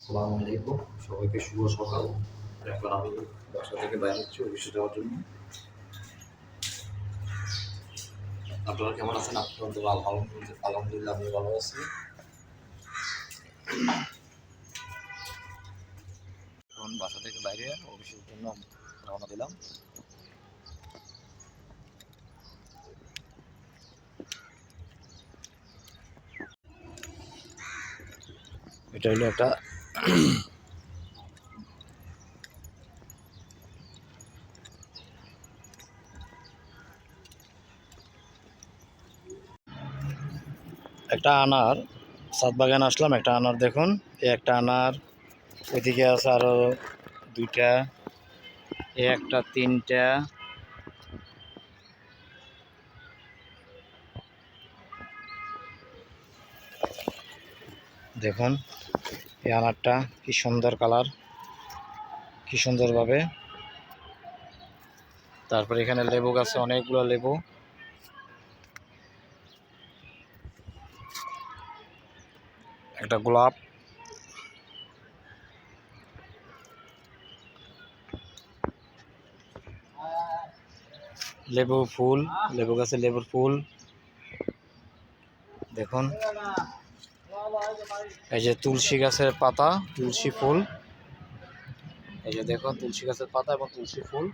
আসসালামু আলাইকুম, সবাইকে শুভ সকাল। এখন আমি বাসা থেকে বাইরে হচ্ছি অফিসে যাওয়ার জন্য। আপনারা কেমন আছেন? আপনাদের আলহামদুলিল্লাহ আমি ভালো আছি। এখন বাসা থেকে বাইরে অফিসের জন্য রওনা দিলাম। এটা হলো একটা একটা আনার ছাদ বাগান আসলাম। একটা আনার দেখুন, এই একটা আনার, ওইদিকে আছে আরো দুইটা, এই একটা তিনটা, দেখুন এই আনারটা কি সুন্দর কালার, কি সুন্দরভাবে। তারপরে এখানে লেবু গাছে অনেকগুলো লেবু, একটা গোলাপ, লেবু ফুল, লেবু গাছে লেবুর ফুল দেখুন। এই যে তুলসী গাছের পাতা, তুলসী ফুল, এই যে দেখুন তুলসী গাছের পাতা এবং তুলসী ফুল।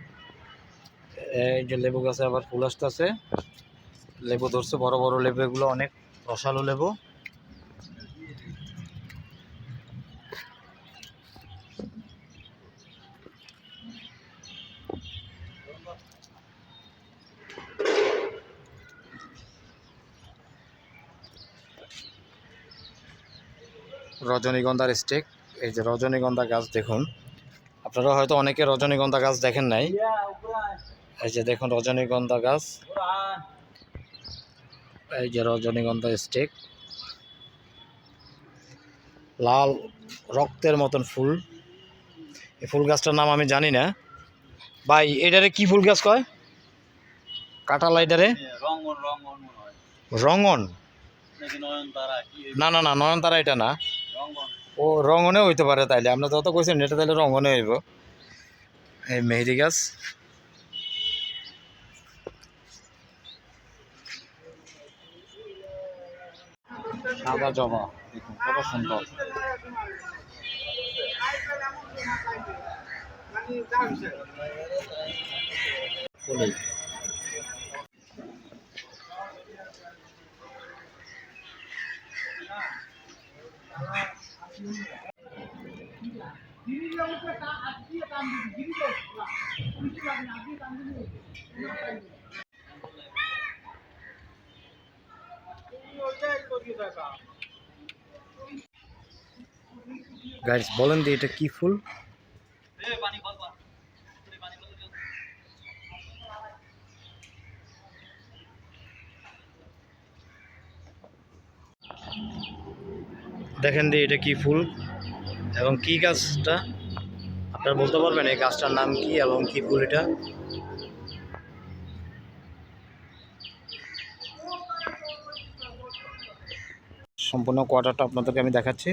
এই যে লেবু গাছে আবার ফুল আসতেছে, লেবু ধরছে, বড় বড় লেবু, এগুলো অনেক রসালো লেবু। রজনীগন্ধার স্টেক, এই যে রজনীগন্ধা গাছ দেখুন। আপনারা হয়তো অনেকে রজনীগন্ধা গাছ দেখেন নাই। এই যে দেখুন রজনীগন্ধা গাছ, এই যে রজনীগন্ধা স্টেক, লাল রক্তের মতন ফুল। এই ফুল গাছটার নাম আমি জানি না ভাই, এটারে কি ফুল গাছ কয়? কাঁঠাল এটারে রঙন? না না না, নয়নতারা এটা না। ও রঙনে হইতে পারে, তাইলে আপনি যত কইছেন এটা তাহলে রঙনে হইব। এই মেহেদি গাছ, সাদা জবা দেখুন কত সুন্দর। ফুল গাইস, বলেন দি এটা কি ফুল? দেখেন দি এটা কি ফুল এবং কি গাছটা? আপনারা বলতে পারবেন এই গাছটার নাম কি এবং কি ফুল এটা? সম্পূর্ণ কোয়ার্টারটা আপনাদেরকে আমি দেখাচ্ছি।